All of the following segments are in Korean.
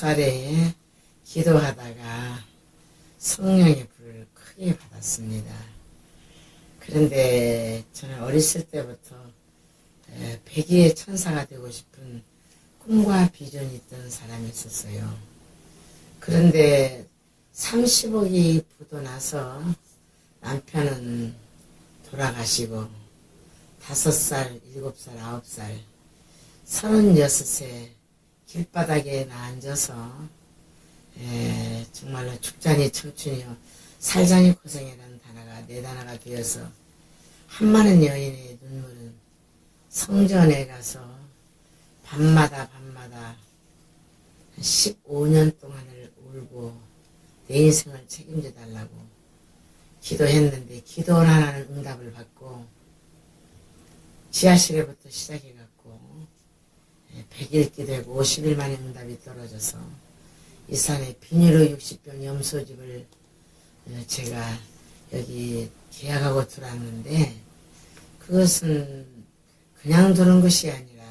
12살에 기도하다가 성령의 불을 크게 받았습니다. 그런데 저는 어렸을 때부터 백의의 천사가 되고 싶은 꿈과 비전이 있던 사람이었어요. 그런데 30억이 부도 나서 남편은 돌아가시고 5살, 7살, 9살, 36세 길바닥에 앉아서 정말로 죽자니 청춘이요 살자니 고생이라는 단어가 네 단어가 되어서 한많은 여인의 눈물은 성전에 가서 밤마다 15년 동안을 울고 내 인생을 책임져 달라고 기도했는데 기도 하나는 응답을 받고 지하실에부터 시작해갖고 100일 기도하고 50일 만에 응답이 떨어져서 이 산에 비닐로 60병 염소집을 제가 여기 계약하고 들어왔는데 그것은 그냥 두는 것이 아니라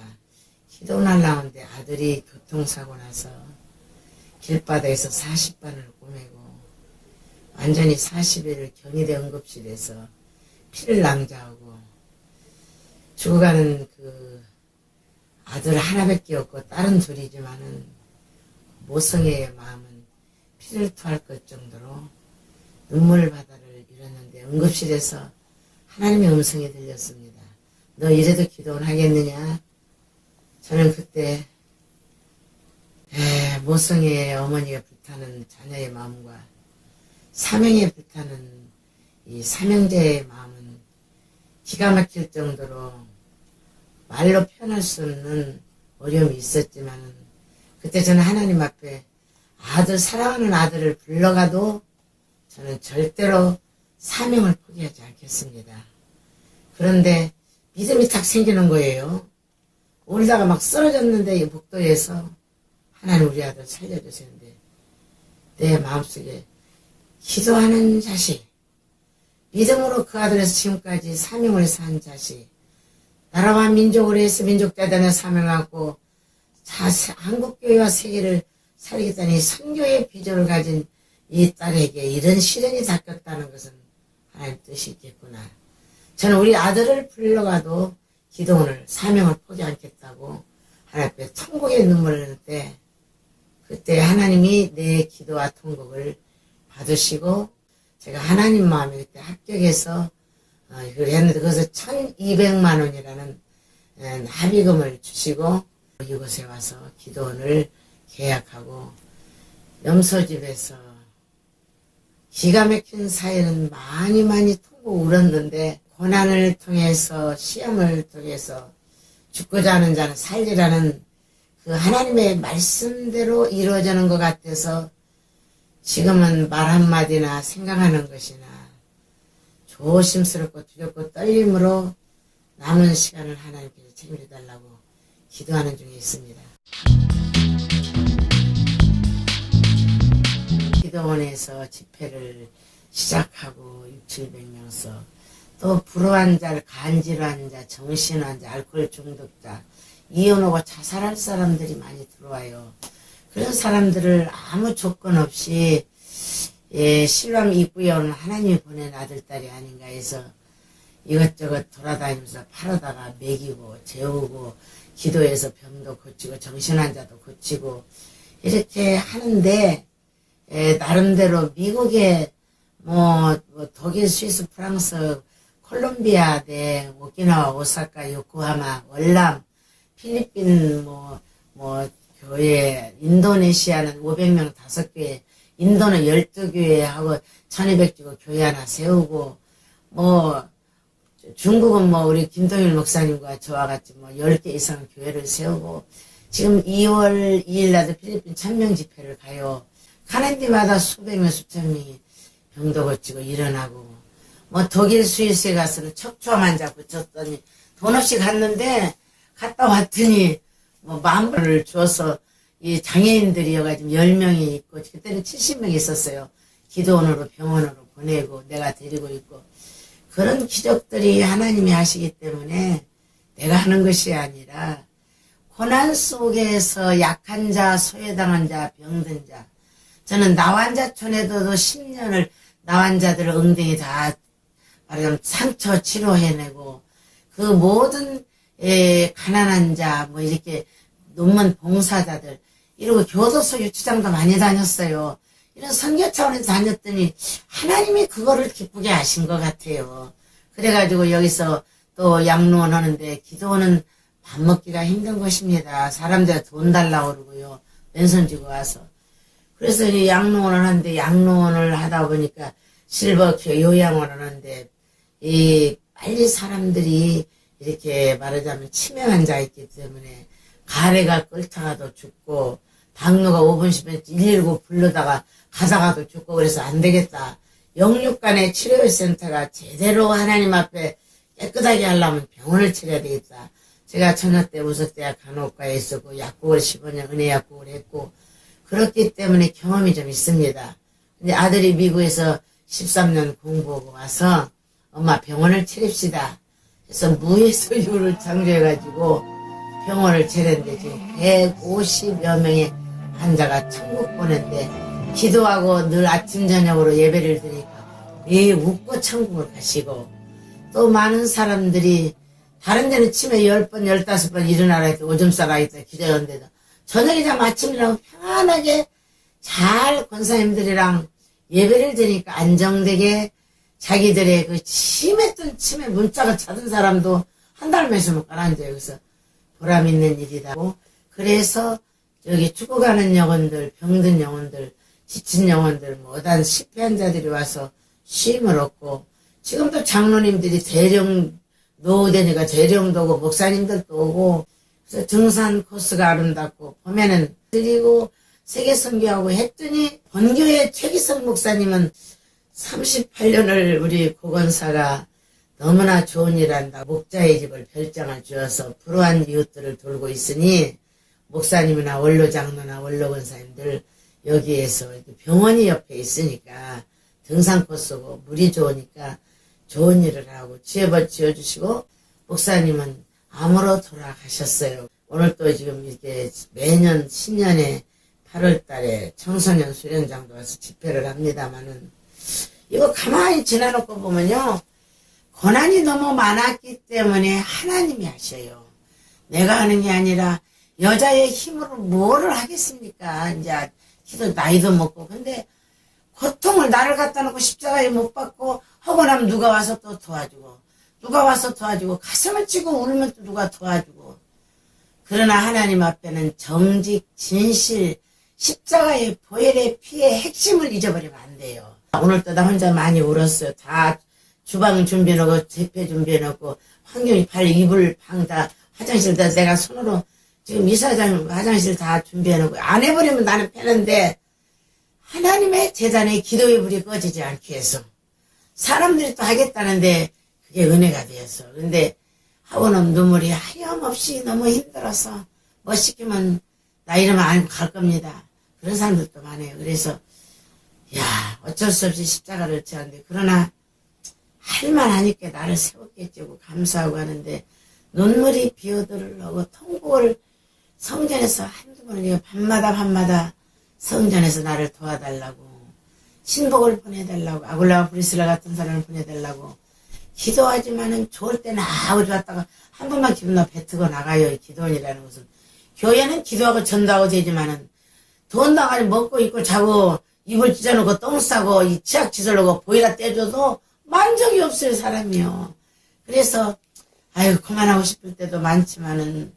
기도 날라오는데 아들이 교통사고 나서 길바닥에서 40반을 꼬매고 완전히 40일을 경희대 응급실에서 피를 낭자하고 죽어가는 그 아들 하나밖에 없고 딸은 둘이지만은 모성애의 마음은 피를 토할 것 정도로 눈물 바다를 이뤘는데 응급실에서 하나님의 음성이 들렸습니다. 너 이래도 기도는 하겠느냐? 저는 그때 모성애의 어머니가 불타는 자녀의 마음과 사명에 불타는 이 사명자의 마음은 기가 막힐 정도로 말로 표현할 수 없는 어려움이 있었지만 그때 저는 하나님 앞에 사랑하는 아들을 불러가도 저는 절대로 사명을 포기하지 않겠습니다. 그런데 믿음이 딱 생기는 거예요. 울다가 막 쓰러졌는데 이 복도에서 하나님 우리 아들 살려주세요인데 내 마음속에 기도하는 자식, 믿음으로 그 아들에서 지금까지 사명을 해서 한 자식, 나라와 민족을 위해서 민족대단에 사명하고 한국교회와 세계를 살리겠다는 선교의 비전을 가진 이 딸에게 이런 시련이 닥쳤다는 것은 하나님 뜻이 있겠구나. 저는 우리 아들을 불러가도 기도원을 사명을 포기 않겠다고 하나님 앞에 통곡의 눈물을 흘릴 때 그때 하나님이 내 기도와 통곡을 받으시고 제가 하나님 마음에 그때 합격해서 이걸 했는데 그래서 1200만 원이라는 합의금을 주시고 이곳에 와서 기도원을 계약하고 염소집에서 기가 막힌 사회는 많이 통곡 울었는데 고난을 통해서 시험을 통해서 죽고자 하는 자는 살리라는 그 하나님의 말씀대로 이루어지는 것 같아서 지금은 말 한마디나 생각하는 것이나 조심스럽고 두렵고 떨림으로 남은 시간을 하나님께서 책임져 달라고 기도하는 중에 있습니다. 기도원에서 집회를 시작하고 600~700명서 또 불우환자, 간질환자, 정신환자, 알코올 중독자, 이혼하고 자살할 사람들이 많이 들어와요. 그런 사람들을 아무 조건 없이 신랑 입구에 오는 하나님이 보낸 아들딸이 아닌가 해서 이것저것 돌아다니면서 팔아다가 먹이고 재우고 기도해서 병도 고치고 정신환자도 고치고 이렇게 하는데 나름대로 미국에 독일, 스위스, 프랑스, 콜롬비아, 오키나와, 오사카, 요코하마, 월남, 필리핀, 교회, 인도네시아는 500명 5교회, 인도는 12교회 하고 1200지구 교회 하나 세우고, 중국은 우리 김동일 목사님과 저와 같이 10개 이상 교회를 세우고, 지금 2월 2일 날도 필리핀 1000명 집회를 가요. 가는 데마다 수백 명, 수천 명이 병도 고치고 일어나고, 독일, 스위스에 가서는 척추암 환자 고쳤더니 돈 없이 갔는데, 갔다 왔더니, 10,000불을 줘서, 이 장애인들이 여가지고 10명이 있고, 그때는 70명이 있었어요. 기도원으로 병원으로 보내고, 내가 데리고 있고. 그런 기적들이 하나님이 하시기 때문에 내가 하는 것이 아니라, 고난 속에서 약한 자, 소외당한 자, 병든 자. 저는 나환자촌에도 10년을 나환자들을 엉덩이 다 말하자면 상처 치료해내고 그 모든 가난한 자, 뭐 이렇게 논문 봉사자들 이러고 교도소 유치장도 많이 다녔어요. 이런 선교 차원에서 다녔더니 하나님이 그거를 기쁘게 하신 것 같아요. 그래가지고 여기서 또 양로원 하는데 기도는 밥 먹기가 힘든 것입니다. 사람들 돈 달라고 그러고요. 맨손 쥐고 와서. 그래서 이 양로원을 하는데 양로원을 하다 보니까 실버큐 요양원을 하는데 이 빨리 사람들이 이렇게 말하자면 치매 환자 있기 때문에 가래가 끓다가도 죽고 당뇨가 5분 10분 119 부르다가 가다가도 죽고 그래서 안 되겠다. 영육간의 치료센터가 제대로 하나님 앞에 깨끗하게 하려면 병원을 차려야 되겠다. 제가 저녁 때 우석대학 간호과에 있었고 약국을 15년 은혜 약국을 했고 그렇기 때문에 경험이 좀 있습니다. 근데 아들이 미국에서 13년 공부하고 와서 엄마 병원을 차립시다. 그래서 무예소유를 창조해가지고 병원을 차렸는데 지금 150여 명의 환자가 천국 보는데 기도하고 늘 아침 저녁으로 예배를 드리니까 매 웃고 천국을 가시고 또 많은 사람들이 다른 데는 치매 10번 15번 일어나라 했다 오줌 싸라 했다 기도하는데도 저녁이나 아침이라고 편안하게 잘 권사님들이랑 예배를 드리니까 안정되게 자기들의 그 심했던 치매 문자가 찾은 사람도 한 달 매서 못 가라앉아요. 그래서 보람 있는 일이다. 그래서 여기 죽어가는 영혼들, 병든 영혼들, 지친 영혼들, 모든 실패한 자들이 와서 쉼을 얻고 지금도 장로님들이 대령 노후되니까 대령도 오고 목사님들도 오고 그래서 등산 코스가 아름답고 보면은 드리고 세계 선교하고 했더니 본교의 최기성 목사님은 38년을 우리 고건사가 너무나 좋은 일 한다. 목자의 집을 별장을 주어서 불우한 이웃들을 돌고 있으니 목사님이나 원로장로나 원로권사님들 여기에서 병원이 옆에 있으니까 등산 코스고 물이 좋으니까 좋은 일을 하고 지혜벌 지어주시고 목사님은 암으로 돌아가셨어요. 오늘 또 지금 이렇게 매년 신년에 8월 달에 청소년 수련장도 와서 집회를 합니다만은 이거 가만히 지나놓고 보면요. 고난이 너무 많았기 때문에 하나님이 하셔요. 내가 하는 게 아니라 여자의 힘으로 뭐를 하겠습니까? 이제 기도 나이도 먹고 근데 고통을 나를 갖다 놓고 십자가에 못 박고 하고 나면 누가 와서 또 도와주고 누가 와서 도와주고 가슴을 치고 울면 또 누가 도와주고 그러나 하나님 앞에는 정직, 진실, 십자가의 보혈의 피의 핵심을 잊어버리면 안 돼요. 오늘도 나 혼자 많이 울었어요. 다 주방 준비해놓고 재패 준비해놓고 환경이 빨리 이불 방 다 화장실 다 내가 손으로 지금 이사장 화장실 다 준비해놓고 안 해버리면 나는 패는데 하나님의 재단에 기도의 불이 꺼지지 않게 해서 사람들이 또 하겠다는데 그게 은혜가 되어서 근데 하고는 눈물이 하염없이 너무 힘들어서 뭐 시키면 나 이러면 안 갈 겁니다. 그런 사람들도 많아요. 그래서 야 어쩔 수 없이 십자가를 지었는데 그러나 할만하니까 나를 세웠겠지고 감사하고 하는데 눈물이 비오들하고 통곡을 성전에서 한두 번은 밤마다 성전에서 나를 도와달라고 신복을 보내달라고 아굴라와 브리스라 같은 사람을 보내달라고 기도하지만은 좋을 때는 아우 좋았다가 한 번만 기분 나 뱉고 나가요. 기도원이라는 것은 교회는 기도하고 전도하고 되지만은 돈 나가니 먹고 입고 자고 이불 찢어놓고 똥 싸고 이 치약 찢어놓고 보이라 떼줘도 만족이 없어요 사람이요. 그래서 아유 그만하고 싶을 때도 많지만은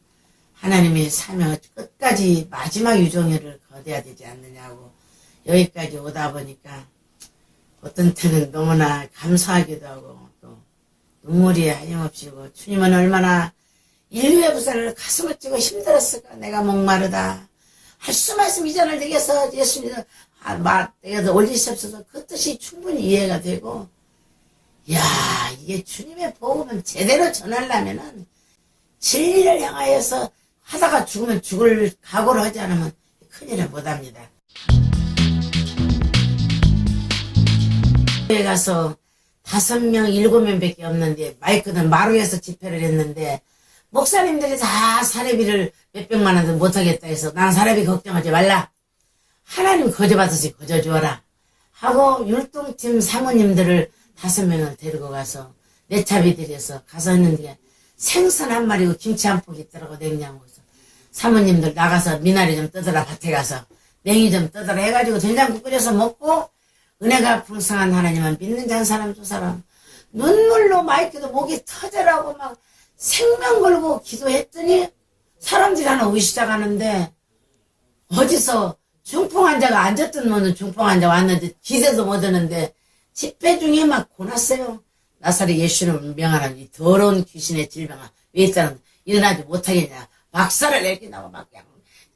하나님의 사명을 끝까지 마지막 유종회를 거둬야 되지 않느냐고 여기까지 오다 보니까 어떤 때는 너무나 감사하기도 하고 또 눈물이 하염없이 고 주님은 얼마나 인류의 부산을 가슴을 찌고 힘들었을까. 내가 목마르다 할 수 말씀 이전을 되겠어 예수님 내가 올리시옵소서 그 뜻이 충분히 이해가 되고 야 이게 주님의 복음은 제대로 전하려면은 진리를 향하여서 하다가 죽으면 죽을 각오를 하지 않으면 큰일을 못합니다. 교회에 가서 5명 7명밖에 없는데 마이크는 마루에서 집회를 했는데 목사님들이 다 사례비를 몇백만 원도 못하겠다 해서 난 사례비 걱정하지 말라. 하나님 거저받으시 거저주어라. 하고 율동팀 사모님들을 5명을 데리고 가서 내 차비 들여서 가서 했는데 생선 한 마리고 김치 한 포기 있더라고 냉장고에서. 사모님들 나가서 미나리 좀 떠더라 밭에 가서 냉이 좀 떠더라 해가지고 된장국 끓여서 먹고 은혜가 풍성한 하나님은 믿는 자 한 사람 두 사람 눈물로 마이크도 목이 터져라고 막 생명 걸고 기도했더니 사람들이 하나 오기 시작하는데 어디서 중풍 환자가 앉았던 분은 중풍 환자 왔는데 기대도 못 하는데 집회 중에 막 고났어요. 나사렛 예수는 명하는 이 더러운 귀신의 질병아 왜 있다는 일어나지 못하겠냐 박살을 내기나고 막 그냥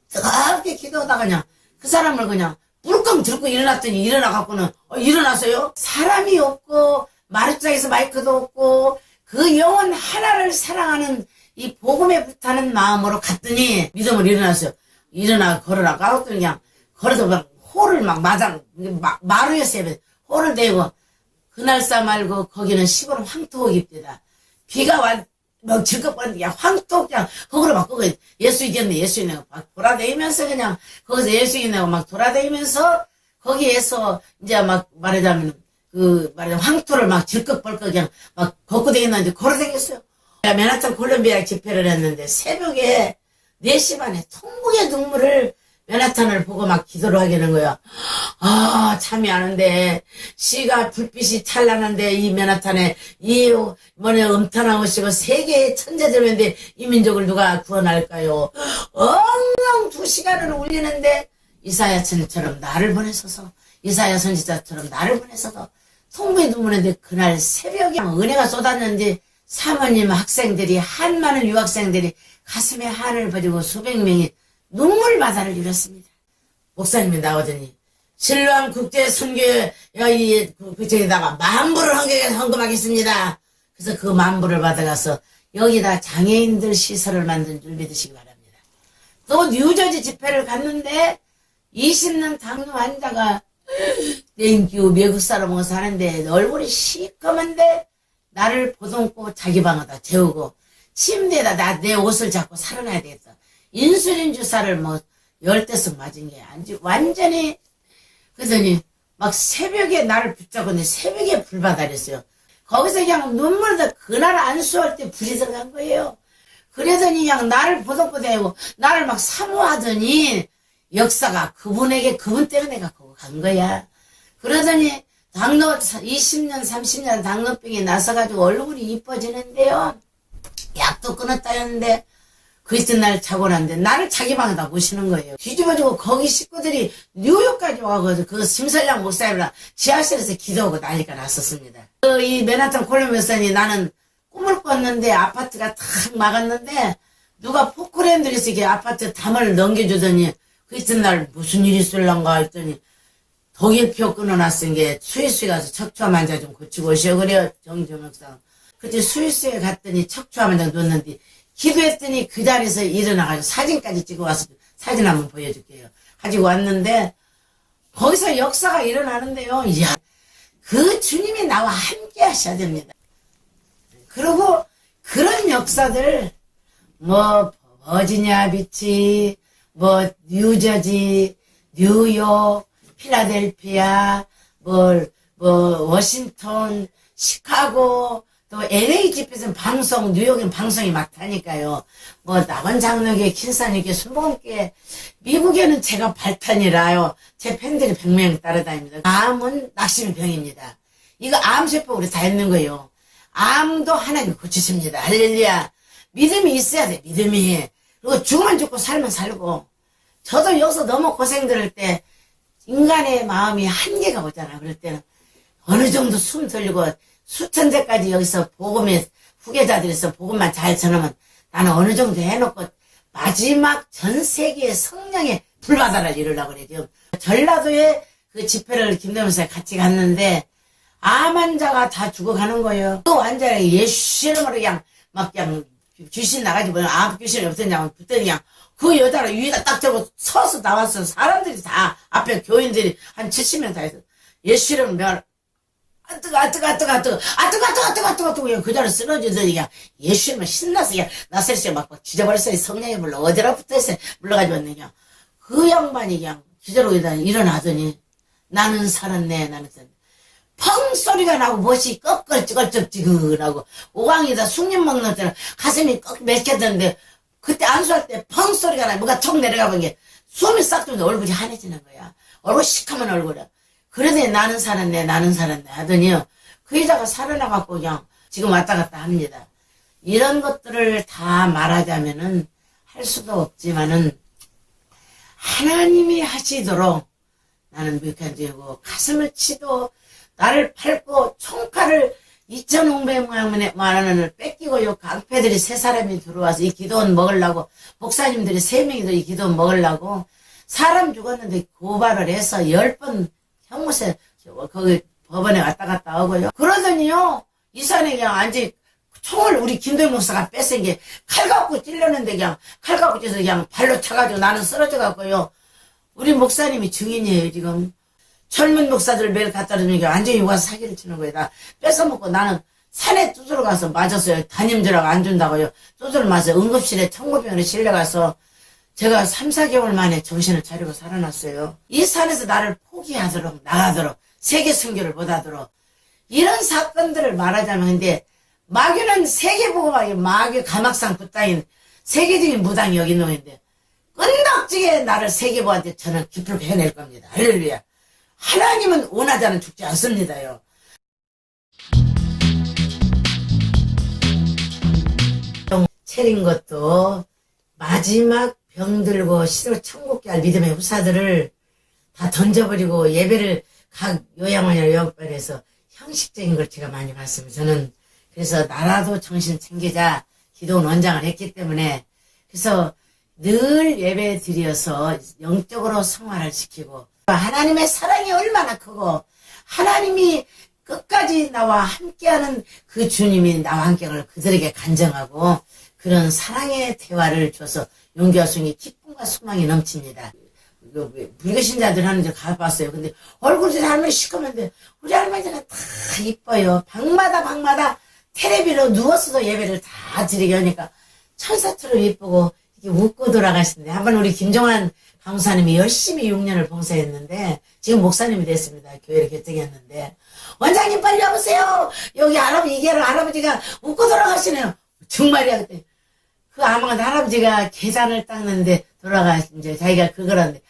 뜨겁게 기도하다가 그냥 그 사람을 그냥 물컹 들고 일어났더니 일어나갖고는 일어나서요 사람이 없고 마루장에서 마이크도 없고 그 영혼 하나를 사랑하는 이 복음에 불타는 마음으로 갔더니 믿음을 일어났어요. 일어나 걸어라 가고 그냥 걸어도 막 호를 막 마당 마루에서 호를 대고 그날싸 말고 거기는 시골 황토옥입니다. 비가 막 질겁거리는데 그냥 황토옥 그냥 흙으로 바꾸고 예수 이겼네 예수 있네 막 돌아다니면서 그냥 거기서 예수 있네 막 돌아다니면서 거기에서 이제 막 말하자면 황토를 막 질꺽벌꺽 그냥 막 걷고 다녔는데 걸어다녔어요. 맨하탄 콜롬비아 집회를 했는데 새벽에 4시 반에 통곡의 눈물을 맨하탄을 보고 막 기도를 하게 되는 거야. 아, 참이 아는데, 씨가 불빛이 찬란한데, 이 맨하탄에, 음탄하고 시고 세계의 천재들인데, 이 민족을 누가 구원할까요? 엉엉 2시간을 울리는데, 이사야 선지처럼 나를 보내소서, 이사야 선지자처럼 나를 보내소서, 통곡의 눈물인데, 그날 새벽에 은혜가 쏟았는데, 사모님 학생들이, 한 많은 유학생들이 가슴에 한을 버리고 수백 명이 눈물 바다를 이뤘습니다. 목사님이 나오더니 신랑 국제 선교회 그쪽에다가 10,000불을 헌금하겠습니다. 그래서 그 10,000불을 받아가서 여기다 장애인들 시설을 만든 줄 믿으시기 바랍니다. 또 뉴저지 집회를 갔는데 20년 당뇨 환자가 땡큐 미국 사람하고 사는데 얼굴이 시커먼데 나를 보듬고 자기 방에다 재우고 침대에다 내 옷을 잡고 살아나야 되겠다. 인슐린 주사를 10대씩 맞은 게 완전히 그러더니 막 새벽에 나를 붙잡고 새벽에 불 받아냈어요. 거기서 그냥 눈물도 그날 안수할 때 불이 들어간 거예요. 그러더니 그냥 나를 보듬고 다니고 나를 막 사모하더니 역사가 그분 때문에 내가 거기 간 거야. 그러더니 20년 30년 당뇨병이 나서가지고 얼굴이 이뻐지는데요. 약도 끊었다 했는데 그 이튿날 자고 났는데 나를 자기 방에다 모시는 거예요. 뒤집어지고 거기 식구들이 뉴욕까지 와가지고 그 심설량 목사님이랑 지하실에서 기도하고 난리가 났었습니다. 이 맨하탄 콜롬비아선이 나는 꿈을 꿨는데 아파트가 탁 막았는데 누가 포크랜드에서 이렇게 아파트 담을 넘겨주더니 그 이튿날 무슨 일이 있을란가 했더니 독일표 끊어놨은 게 스위스에 가서 척추암 환자 좀 고치고 오시오 그래요. 정정역상. 그때 스위스에 갔더니 척추암 환자 놓는데 기도했더니 그 자리에서 일어나가지고 사진까지 찍어 와서 사진 한번 보여줄게요. 가지고 왔는데 거기서 역사가 일어나는데요. 이야, 그 주님이 나와 함께 하셔야 됩니다. 그리고 그런 역사들 버지니아 비치, 뉴저지, 뉴욕, 필라델피아, 워싱턴, 시카고, 또 LA 집에서는 방송, 뉴욕엔 방송이 많다니까요. 남원 장로교, 킨사님교, 순복음교회, 미국에는 제가 발탄이라요. 제 팬들이 100명 따라다닙니다. 암은 낙심의 병입니다. 이거 암세포 우리 다 있는 거예요. 암도 하나님 고치십니다. 할렐루야. 믿음이 있어야 돼, 믿음이. 그리고 죽으면 죽고 살면 살고. 저도 여기서 너무 고생들을 때 인간의 마음이 한계가 오잖아. 그럴 때는 어느 정도 숨 돌리고 수천대까지 여기서 복음의 후계자들에서 복음만 잘 전하면 나는 어느 정도 해놓고 마지막 전 세계의 성령의 불바다를 이루려고 그래. 지금 전라도에 그 집회를 김대문사에 같이 갔는데 암 환자가 다 죽어가는 거예요. 그 환자가 예수 이름으로 그냥 귀신 나가지 암 귀신이 없었냐고 붙더니 그냥 그 여자를 위에다 딱 저고 서서 나왔어. 사람들이 다 앞에 교인들이 한 70명 다 있어. 예수 이름을 아 뜨거 아 뜨거 아 뜨거 아 뜨거 아 뜨거 아 뜨거 아 뜨거 아 뜨거 아 뜨거 그냥 그 자리에 쓰러지더니 그냥 예수님은 신나서 그냥 나서리씨 막 지져버렸어요. 성령이 불러 어디라 붙어있어요. 물러가지고 그냥 그 양반이 그냥 기절하고 일어나더니 나는 살았네 나는 살았네 펑 소리가 나고 못이 꺽걸찌걸쩍지근하고 오광이다 숭늉 먹는 때는 가슴이 꺽 맥혔는데 그때 안수할 때 펑 소리가 나 뭐가 턱 내려가 본 게 숨이 싹 들면서 얼굴이 환해지는 거야. 얼굴 시커먼 얼굴이야. 그러더니 나는 살았네 나는 살았네 하더니요. 그 여자가 살아나갖고 그냥 지금 왔다 갔다 합니다. 이런 것들을 다 말하자면은 할 수도 없지만은 하나님이 하시도록 나는 묵혀지고 가슴을 치도 나를 밟고 총칼을 2,500만 원을 뺏기고 요 강패들이 세 사람이 들어와서 이 기도원 먹으려고 목사님들이 3명이 이 기도원 먹으려고 사람 죽었는데 고발을 해서 10번 형무소 거기 법원에 왔다 갔다 하고요. 그러더니요 이 산에 그냥 앉아 총을 우리 김도희 목사가 뺏은 게 칼 갖고 찔렀는데 그냥 칼 갖고 찔러서 그냥 발로 차가지고 나는 쓰러져 갖고요. 우리 목사님이 증인이에요 지금. 젊은 목사들 매일 갖다 주면 완전히 와서 사기를 치는 거예요. 나 뺏어먹고 나는 산에 뚜드러 가서 맞았어요. 담임들하고 안 준다고요. 뚜드러 맞아서 응급실에 청구병원에 실려가서 제가 3, 4개월 만에 정신을 차리고 살아났어요. 이 산에서 나를 포기하도록 나가도록 세계 선교를 못하도록 이런 사건들을 말하자면 근데 마귀는 세계보고막이 마귀 가막상 굿당인 세계적인 무당이 여기 있는 건데 끈덕지게 나를 세계보한테 저는 기쁘게 해낼 겁니다. 할렐루야. 하나님은 원하자는 죽지 않습니다요. 체린 것도 마지막 병들고 시로 천국게 할 믿음의 후사들을 다 던져버리고 예배를 각 요양원이나 요양반에서 형식적인 걸 제가 많이 봤습니다. 저는 그래서 나라도 정신 챙기자 기도원 원장을 했기 때문에 그래서 늘 예배 드려서 영적으로 성화를 시키고 하나님의 사랑이 얼마나 크고 하나님이 끝까지 나와 함께하는 그 주님이 나와 함께하는 그들에게 간증하고 그런 사랑의 대화를 줘서 용기와 숭이 기쁨과 소망이 넘칩니다. 불교 신자들 하는 데 가봤어요. 근데 얼굴이 할머니 시커먼데 우리 할머니가 다 이뻐요. 방마다 텔레비로 누워서도 예배를 다 드리게 하니까 천사처럼 이쁘고 이렇게 웃고 돌아가시는데 한번 우리 김종환 강사님이 열심히 6년을 봉사했는데 지금 목사님이 됐습니다. 교회를 개척했는데 원장님 빨리 와보세요. 여기 할아버지가 웃고 돌아가시네요. 정말이야. 그때 그 아마도 할아버지가 계단을 닦는데 이제 자기가 그거라는데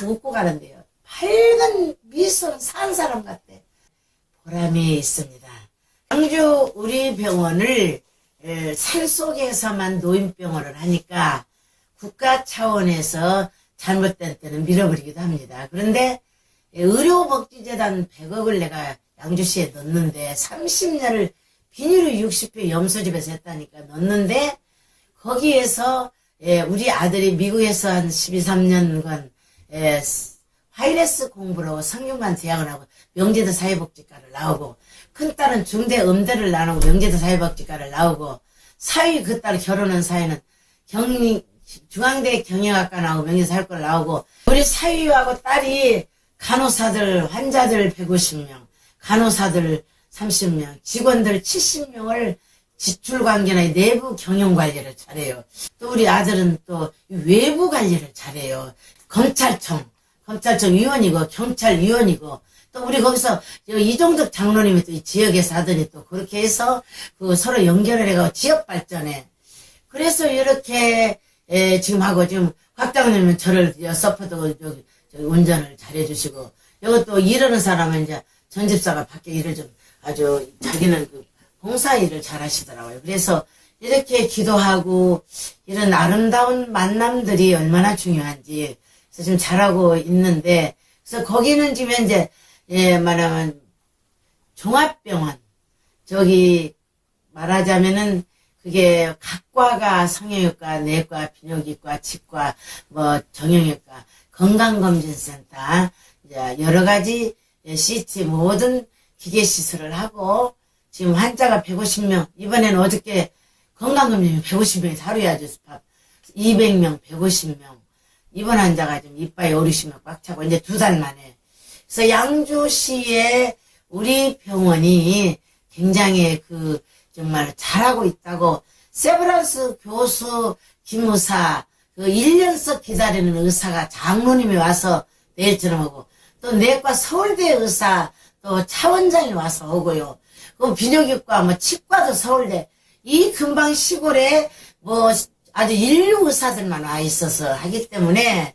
웃고 가는데요. 밝은 미소는 산 사람 같대. 보람이 있습니다. 광주 우리 병원을 산속에서만 노인병원을 하니까 국가 차원에서 잘못된 때는 밀어버리기도 합니다. 그런데 의료복지재단 100억을 내가 양주시에 넣었는데 30년을 비닐로 60회 염소집에서 했다니까 넣었는데 거기에서 우리 아들이 미국에서 한 12, 13년간 파이레스 공부를 하고 성균관 대학을 하고 명제대 사회복지과를 나오고 큰딸은 중대 음대를 나오고 명제대 사회복지과를 나오고 사위 그 딸 결혼한 사위는 중앙대 경영학과 나오고 명예사회과를 나오고 우리 사위하고 딸이 간호사들 환자들 150명 간호사들 30명 직원들 70명을 지출관계나 내부 경영관리를 잘해요. 또 우리 아들은 또 외부 관리를 잘해요. 검찰청 위원이고 경찰위원이고 또 우리 거기서 이종덕 장로님이 또 이 지역에서 하더니 또 그렇게 해서 그 서로 연결을 해가지고 지역 발전에 그래서 이렇게 지금 하고 지금 곽장님은 저를 서포트 저기 운전을 잘해주시고 이것도 일하는 사람은 이제 전집사가 밖에 일을 좀 아주 자기는 그 봉사 일을 잘 하시더라고요. 그래서 이렇게 기도하고 이런 아름다운 만남들이 얼마나 중요한지 그래서 지금 잘하고 있는데 그래서 거기는 지금 현재 말하면 종합병원 저기 말하자면은 그게 각과가 성형외과, 내과, 비뇨기과, 치과, 정형외과, 건강검진센터 이제 여러 가지 CT 모든 기계 시술을 하고 지금 환자가 150명 이번에는 어저께 건강검진 150명이 하루에 아주 200명, 150명 입원 환자가 지금 이빨이 50명 꽉 차고 이제 2달 만에 그래서 양주시에 우리 병원이 굉장히 정말 잘하고 있다고 세브란스 교수 기무사 1년씩 기다리는 의사가 장로님이 와서 내일처럼 오고 또 내과 서울대 의사 또 차원장이 와서 오고요. 그 비뇨기과 치과도 서울대 이 근방 시골에 아주 인류 의사들만 와 있어서 하기 때문에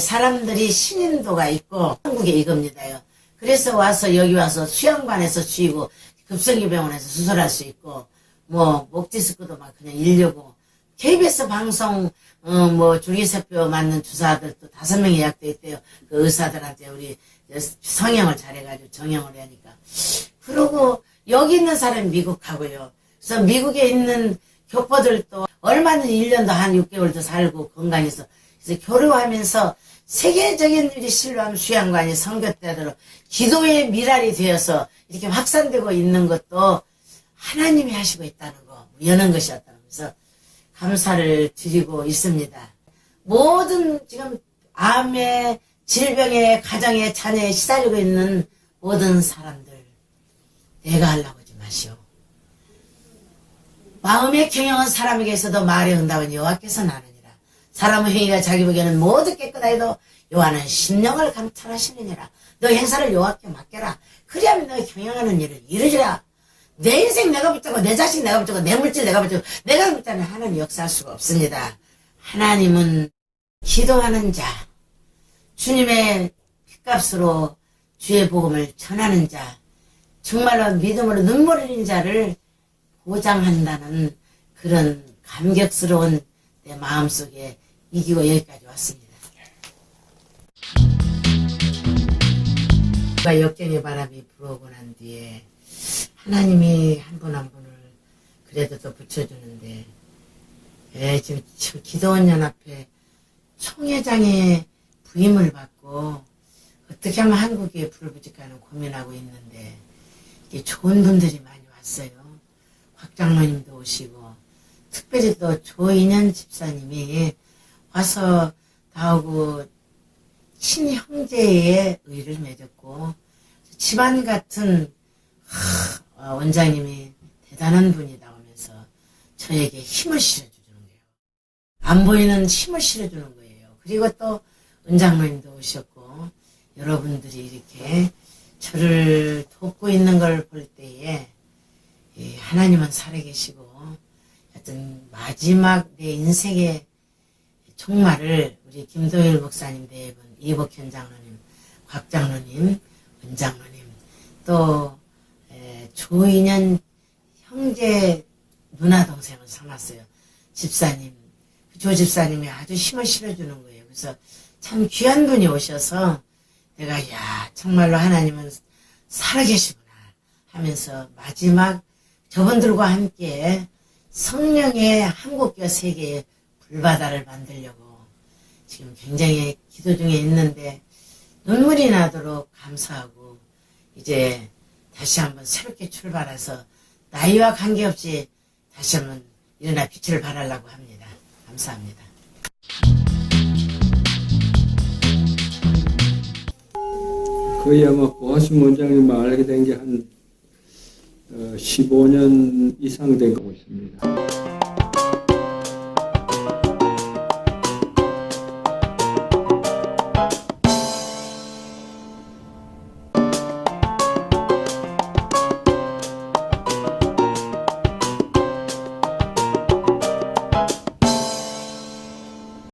사람들이 신인도가 있고 한국에 이겁니다요. 그래서 여기 와서 수양관에서 쉬고 급성기 병원에서 수술할 수 있고 목 디스크도 그냥 일려고 KBS 방송 줄기세포 맞는 주사들 또 5명 예약돼 있대요. 그 의사들한테 우리 성형을 잘해가지고 정형을 하니까. 그러고 여기 있는 사람이 미국 하고요. 그래서 미국에 있는 교포들도 얼마는 1년도 한 6개월도 살고 건강해서 그래서 교류하면서 세계적인 우리 신뢰함 수양관이 선교대로 기도의 미랄이 되어서 이렇게 확산되고 있는 것도 하나님이 하시고 있다는 거, 여는 것이었다는 거서 감사를 드리고 있습니다. 모든 지금 암에, 질병에, 가정에, 자녀에 시달리고 있는 모든 사람들 내가 하려고 하지 마시오. 마음의 경영은 사람에게 있어도 말의 응답은 여호와께서 나느니라. 사람의 행위가 자기 보기에는 모두 깨끗하여도 여호와는 심령을 감찰하시느니라. 너 행사를 여호와께 맡겨라. 그리하면 너 경영하는 일을 이루리라. 내 인생 내가 붙잡고 내 자식 내가 붙잡고 내 물질 내가 붙잡고 내가 붙잡으면 하나님 역사할 수가 없습니다. 하나님은 기도하는 자, 주님의 핏값으로 주의 복음을 전하는 자, 정말로 믿음으로 눈물 흘린 자를 보장한다는 그런 감격스러운 내 마음속에 이기고 여기까지 왔습니다. 역경의 바람이 불어오고 난 뒤에 하나님이 한 분 한 분을 그래도 또 붙여주는데 지금 기도원 연합회 총회장의 부임을 받고 어떻게 하면 한국에 불붙일까는 고민하고 있는데 좋은 분들이 많이 왔어요. 곽 장로님도 오시고 특별히 또 조인현 집사님이 와서 나오고 친형제의 의를 맺었고 집안 같은 원장님이 대단한 분이다 하면서 저에게 힘을 실어주는 거예요. 안 보이는 힘을 실어주는 거예요. 그리고 또 은장로님도 오셨고 여러분들이 이렇게 저를 돕고 있는 걸 볼 때에 하나님은 살아계시고 하여튼 마지막 내 인생의 종말을 우리 김도일 목사님 네 분, 이복현 장로님, 곽 장로님, 원장로님 또 조인현 형제 누나 동생을 삼았어요. 집사님, 조 집사님이 아주 힘을 실어주는 거예요. 그래서 참 귀한 분이 오셔서 내가 정말로 하나님은 살아계시구나 하면서 마지막 저분들과 함께 성령의 한국교 세계의 불바다를 만들려고 지금 굉장히 기도 중에 있는데 눈물이 나도록 감사하고 이제 다시 한번 새롭게 출발해서 나이와 관계없이 다시 한번 일어나 빛을 발하려고 합니다. 감사합니다. 거의 아마 고하신 원장님을 알게 된 게 한 15년 이상 되고 있습니다.